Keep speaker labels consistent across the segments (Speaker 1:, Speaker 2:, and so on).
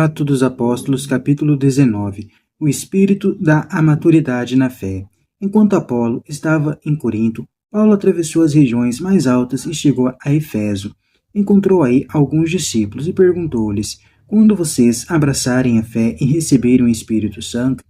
Speaker 1: Atos dos Apóstolos, capítulo 19. O espírito da maturidade na fé. Enquanto Apolo estava em Corinto, Paulo atravessou as regiões mais altas e chegou a Éfeso. Encontrou aí alguns discípulos e perguntou-lhes: quando vocês abraçarem a fé e receberem o Espírito Santo?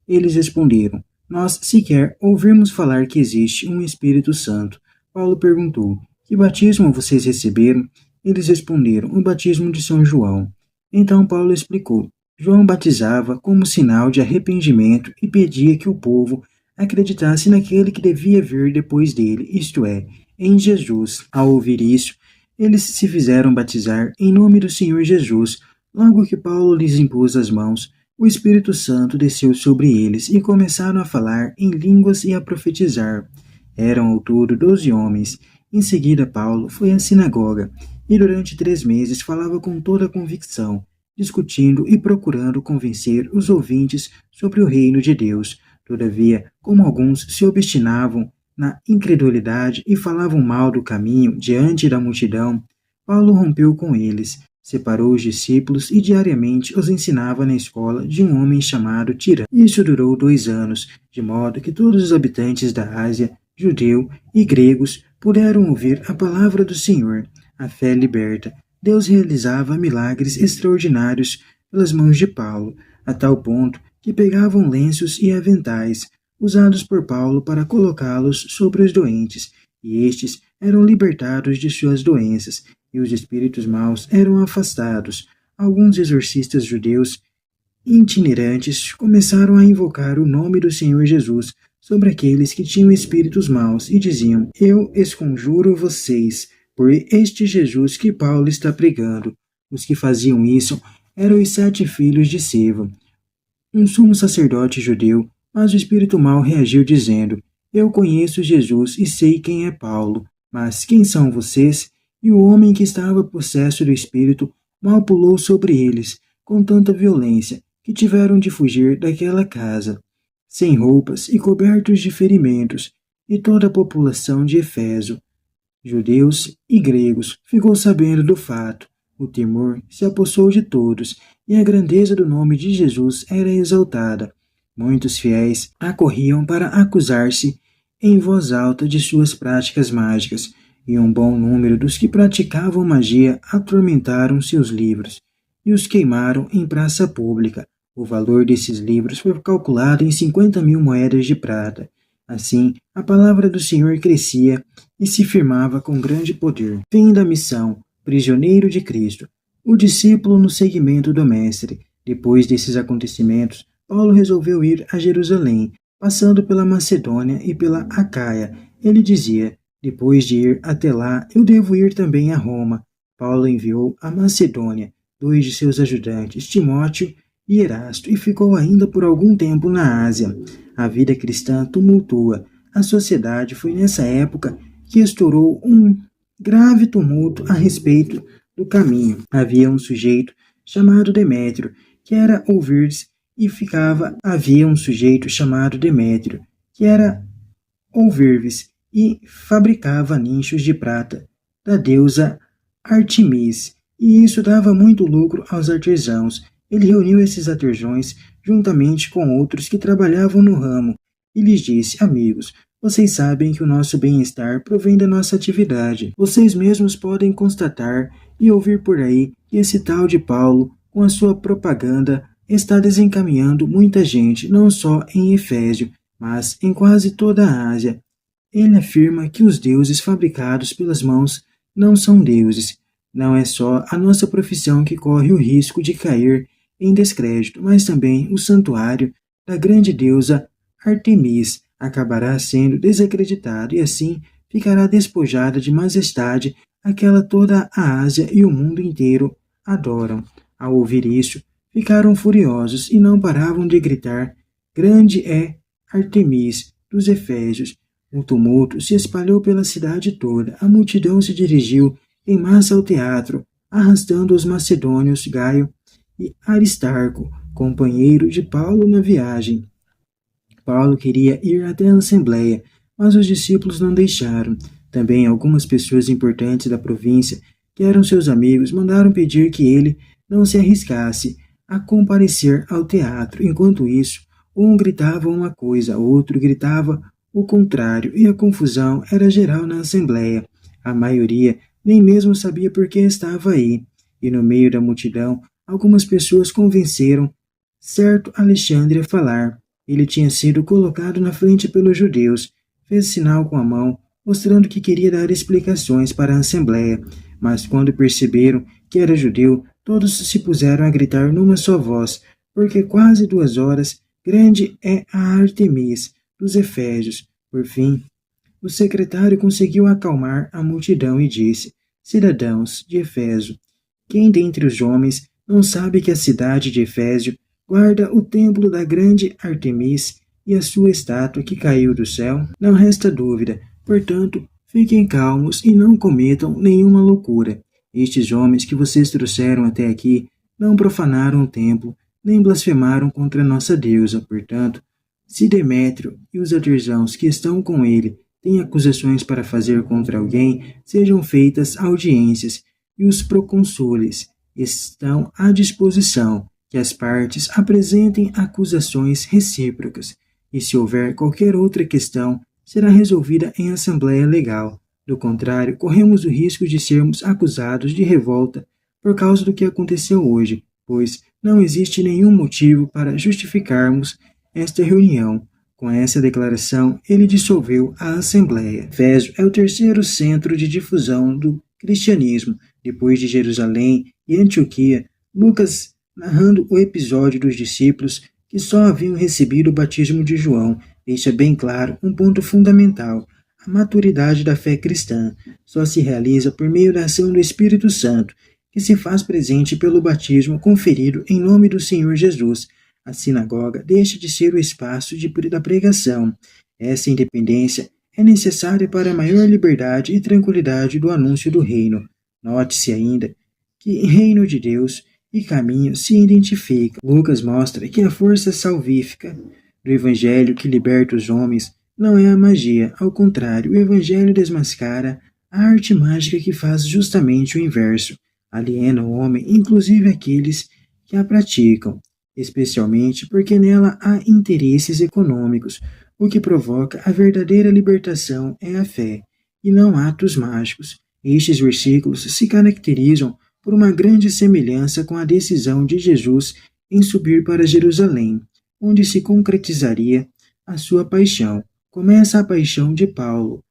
Speaker 1: Eles responderam: nós sequer ouvimos falar que existe um Espírito Santo. Paulo perguntou: que batismo vocês receberam? Eles responderam: o batismo de São João. Então Paulo explicou: João batizava como sinal de arrependimento e pedia que o povo acreditasse naquele que devia vir depois dele, isto é, em Jesus. Ao ouvir isso, eles se fizeram batizar em nome do Senhor Jesus. Logo que Paulo lhes impôs as mãos, o Espírito Santo desceu sobre eles e começaram a falar em línguas e a profetizar. Eram ao todo 12 homens. Em seguida, Paulo foi à sinagoga e durante 3 meses falava com toda a convicção, discutindo e procurando convencer os ouvintes sobre o reino de Deus. Todavia, como alguns se obstinavam na incredulidade e falavam mal do caminho diante da multidão, Paulo rompeu com eles, separou os discípulos e diariamente os ensinava na escola de um homem chamado Tirano. Isso durou 2 anos, de modo que todos os habitantes da Ásia, judeu e gregos, puderam ouvir a palavra do Senhor. A fé liberta. Deus realizava milagres extraordinários pelas mãos de Paulo, a tal ponto que pegavam lenços e aventais, usados por Paulo para colocá-los sobre os doentes, e estes eram libertados de suas doenças, e os espíritos maus eram afastados. Alguns exorcistas judeus itinerantes começaram a invocar o nome do Senhor Jesus sobre aqueles que tinham espíritos maus e diziam: eu esconjuro vocês por este Jesus que Paulo está pregando. Os que faziam isso eram os 7 filhos de Seva, um sumo sacerdote judeu, mas o espírito mau reagiu dizendo: eu conheço Jesus e sei quem é Paulo, mas quem são vocês? E o homem que estava possesso do espírito mal pulou sobre eles, com tanta violência, que tiveram de fugir daquela casa, sem roupas e cobertos de ferimentos, e toda a população de Éfeso, judeus e gregos, ficou sabendo do fato. O temor se apossou de todos, e a grandeza do nome de Jesus era exaltada. Muitos fiéis acorriam para acusar-se em voz alta de suas práticas mágicas, e um bom número dos que praticavam magia atormentaram seus livros e os queimaram em praça pública. O valor desses livros foi calculado em 50.000 moedas de prata. Assim, a palavra do Senhor crescia e se firmava com grande poder. Fim da missão. Prisioneiro de Cristo. O discípulo no seguimento do Mestre. Depois desses acontecimentos, Paulo resolveu ir a Jerusalém, passando pela Macedônia e pela Acaia. Ele dizia: depois de ir até lá, eu devo ir também a Roma. Paulo enviou a Macedônia 2 de seus ajudantes, Timóteo e Erasto, e ficou ainda por algum tempo na Ásia. A vida cristã tumultua. A sociedade foi nessa época que estourou um grave tumulto a respeito do caminho. Havia um sujeito chamado Demétrio, que era ouvir-se e ficava. Havia um sujeito chamado Demétrio, que era ouvir-se e fabricava nichos de prata da deusa Artemis, e isso dava muito lucro aos artesãos. Ele reuniu esses artesãos juntamente com outros que trabalhavam no ramo e lhes disse: amigos, vocês sabem que o nosso bem-estar provém da nossa atividade. Vocês mesmos podem constatar e ouvir por aí que esse tal de Paulo, com a sua propaganda, está desencaminhando muita gente, não só em Éfeso, mas em quase toda a Ásia. Ele afirma que os deuses fabricados pelas mãos não são deuses. Não é só a nossa profissão que corre o risco de cair em descrédito, mas também o santuário da grande deusa Artemis acabará sendo desacreditado e assim ficará despojada de majestade aquela toda a Ásia e o mundo inteiro adoram. Ao ouvir isso, ficaram furiosos e não paravam de gritar: grande é Artemis dos Efésios. O tumulto se espalhou pela cidade toda. A multidão se dirigiu em massa ao teatro, arrastando os macedônios Gaio e Aristarco, companheiro de Paulo na viagem. Paulo queria ir até a Assembleia, mas os discípulos não deixaram. Também algumas pessoas importantes da província, que eram seus amigos, mandaram pedir que ele não se arriscasse. a comparecer ao teatro. Enquanto isso, um gritava uma coisa, outro gritava o contrário, e a confusão era geral na assembleia. A maioria nem mesmo sabia por que estava aí, e no meio da multidão, algumas pessoas convenceram certo Alexandre a falar. Ele tinha sido colocado na frente pelos judeus, fez sinal com a mão, mostrando que queria dar explicações para a assembleia, mas quando perceberam que era judeu, todos se puseram a gritar numa só voz, porque quase 2 horas grande é a Artemis dos Efésios. Por fim, o secretário conseguiu acalmar a multidão e disse: Cidadãos de Efésio, quem dentre os homens não sabe que a cidade de Efésio guarda o templo da grande Artemis e a sua estátua que caiu do céu? Não resta dúvida, portanto, fiquem calmos e não cometam nenhuma loucura. Estes homens que vocês trouxeram até aqui não profanaram o templo, nem blasfemaram contra nossa deusa. Portanto, se Demétrio e os artesãos que estão com ele têm acusações para fazer contra alguém, sejam feitas audiências, e os procônsules estão à disposição que as partes apresentem acusações recíprocas, e se houver qualquer outra questão, será resolvida em assembleia legal. Do contrário, corremos o risco de sermos acusados de revolta por causa do que aconteceu hoje, pois não existe nenhum motivo para justificarmos esta reunião. Com essa declaração, ele dissolveu a Assembleia. Éfeso é o terceiro centro de difusão do cristianismo, depois de Jerusalém e Antioquia. Lucas, narrando o episódio dos discípulos que só haviam recebido o batismo de João, deixa bem claro um ponto fundamental. A maturidade da fé cristã só se realiza por meio da ação do Espírito Santo, que se faz presente pelo batismo conferido em nome do Senhor Jesus. A sinagoga deixa de ser o espaço da pregação. Essa independência é necessária para a maior liberdade e tranquilidade do anúncio do reino. Note-se ainda que reino de Deus e caminho se identificam. Lucas mostra que a força salvífica do evangelho que liberta os homens não é a magia, ao contrário, o evangelho desmascara a arte mágica que faz justamente o inverso. Aliena o homem, inclusive aqueles que a praticam, especialmente porque nela há interesses econômicos. O que provoca a verdadeira libertação é a fé, e não atos mágicos. Estes versículos se caracterizam por uma grande semelhança com a decisão de Jesus em subir para Jerusalém, onde se concretizaria a sua paixão. Começa a paixão de Paulo,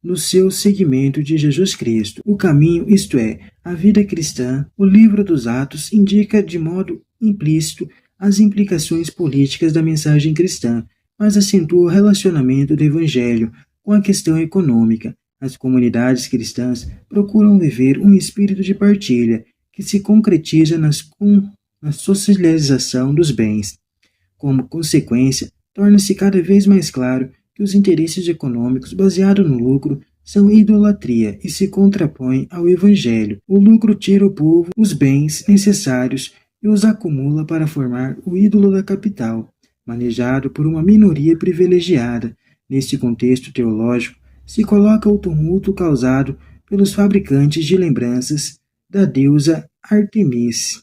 Speaker 1: no seu seguimento de Jesus Cristo. O caminho, isto é, a vida cristã, o livro dos Atos indica de modo implícito as implicações políticas da mensagem cristã, mas acentua o relacionamento do Evangelho com a questão econômica. As comunidades cristãs procuram viver um espírito de partilha que se concretiza na socialização dos bens. Como consequência, torna-se cada vez mais claro que os interesses econômicos baseados no lucro são idolatria e se contrapõem ao Evangelho. O lucro tira ao povo os bens necessários e os acumula para formar o ídolo da capital, manejado por uma minoria privilegiada. Neste contexto teológico, se coloca o tumulto causado pelos fabricantes de lembranças da deusa Artemis.